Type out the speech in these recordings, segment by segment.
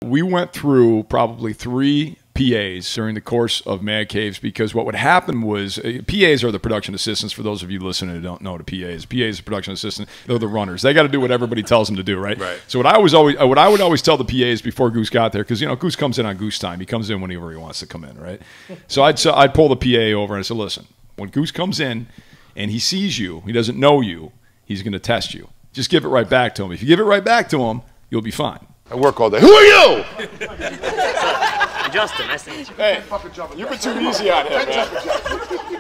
We went through probably 3 PAs during the course of Man Caves, because what would happen was PAs are the production assistants. For those of you listening who don't know what a PA is, PA is a production assistant. They're the runners. They got to do what everybody tells them to do, right? Right. So what I would always tell the PAs before Goose got there, because Goose comes in on Goose time. He comes in whenever he wants to come in, right? So I'd pull the PA over and I said, listen, when Goose comes in and he sees you, he doesn't know you, he's going to test you. Just give it right back to him. If you give it right back to him, you'll be fine. I work all day. Who are you? Justin, nice to meet you. Hey, you've been too easy on him, man.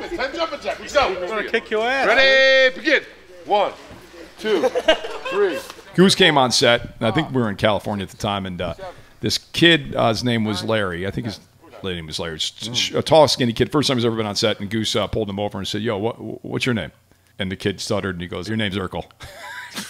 10 jumping jacks. Let's go. I'm gonna kick your ass. Ready, begin. 1, 2, 3. Goose came on set, and I think we were in California at the time, and this kid, his name was Larry. I think his name was Larry. A tall, skinny kid. First time he's ever been on set, and Goose pulled him over and said, yo, what's your name? And the kid stuttered, and he goes, your name's Urkel.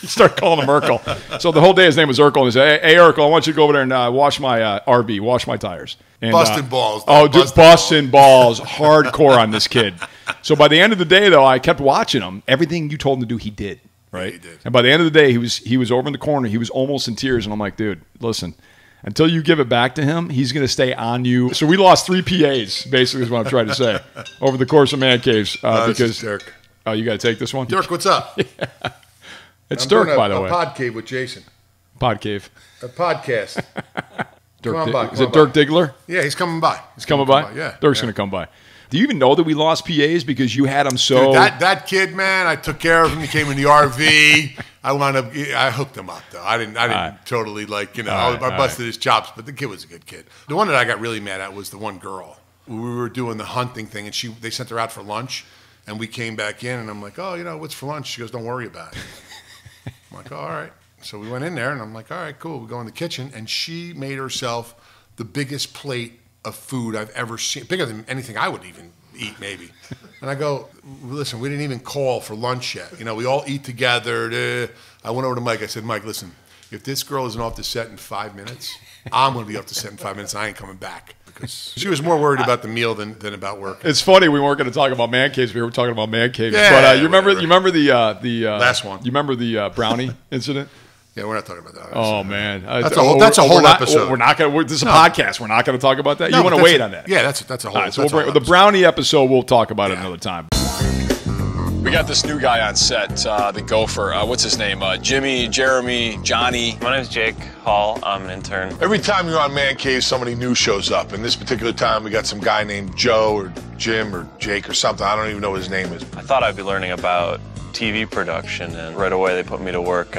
He started calling him Urkel. So the whole day his name was Urkel, and he said, hey, Urkel, I want you to go over there and wash my RB, wash my tires. And, busting balls. Oh, dude, busting balls. Hardcore on this kid. So by the end of the day, though, I kept watching him. Everything you told him to do, he did. Right? Yeah, he did. And by the end of the day, he was over in the corner. He was almost in tears. And I'm like, dude, listen, until you give it back to him, he's going to stay on you. So we lost 3 PAs, basically, is what I'm trying to say, over the course of Man Caves. Because Dirk. Oh, you got to take this one? Dirk, what's up? Yeah. It's Dirk, by the way. A Podcave with Jason. Podcave. A podcast. Dirk, come on by. Is it Dirk Diggler? Yeah, he's coming by. He's coming by? Yeah. Dirk's going to come by. Do you even know that we lost PAs because you had him so... Dude, that kid, man, I took care of him. He came in the RV. I hooked him up, though. I didn't totally, I busted his chops, but the kid was a good kid. The one that I got really mad at was the one girl. We were doing the hunting thing, and they sent her out for lunch, and we came back in, and I'm like, oh, what's for lunch? She goes, don't worry about it. I'm like, oh, all right. So we went in there, and I'm like, all right, cool. We go in the kitchen, and she made herself the biggest plate of food I've ever seen, bigger than anything I would even eat, maybe. And I go, listen, we didn't even call for lunch yet. We all eat together. I went over to Mike. I said, Mike, listen, if this girl isn't off the set in 5 minutes, I'm going to be off the set in 5 minutes, and I ain't coming back. Because she was more worried about the meal than about work. It's funny, we weren't going to talk about Man Caves, we were talking about Man Caves. Yeah, but you remember the last one? You remember the brownie incident? Yeah, we're not talking about that. Oh man, that's a whole episode. We're not going to. This is a podcast. We're not going to talk about that. You want to wait on that? Yeah, that's a whole. Right, so the brownie episode, we'll talk about it another time. We got this new guy on set, the gopher. What's his name? Jimmy, Jeremy, Johnny. My name's Jake Hall. I'm an intern. Every time you're on Man Cave, somebody new shows up. And this particular time, we got some guy named Joe or Jim or Jake or something. I don't even know what his name is. I thought I'd be learning about TV production, and right away they put me to work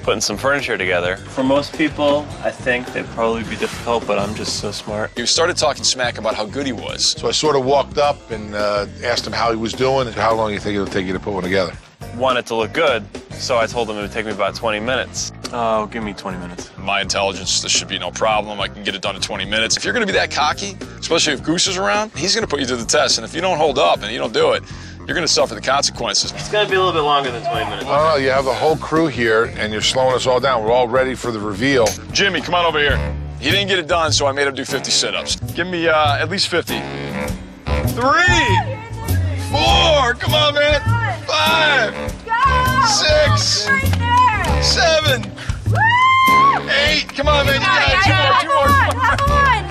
putting some furniture together. For most people, I think they'd probably be difficult, but I'm just so smart. You started talking smack about how good he was. So I sort of walked up and asked him how he was doing and how long you think it'll take you to put one together. Want it to look good, so I told him it would take me about 20 minutes. Oh, give me 20 minutes. My intelligence, this should be no problem. I can get it done in 20 minutes. If you're going to be that cocky, especially if Goose is around, he's going to put you to the test. And if you don't hold up and you don't do it, you're going to suffer the consequences. It's going to be a little bit longer than 20 minutes. No, you have the whole crew here, and you're slowing us all down. We're all ready for the reveal. Jimmy, come on over here. He didn't get it done, so I made him do 50 sit-ups. Give me at least 50. 3, 4, come on, man. 5, 6, 7, 8. Come on, man. You got it. 2 more. Have one.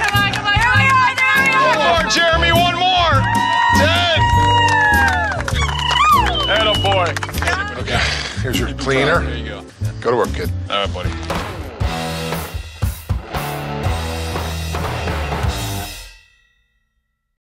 One more, Jeremy. One more. 10. And a boy. Okay, here's your cleaner. There you go. Go to work, kid. All right, buddy.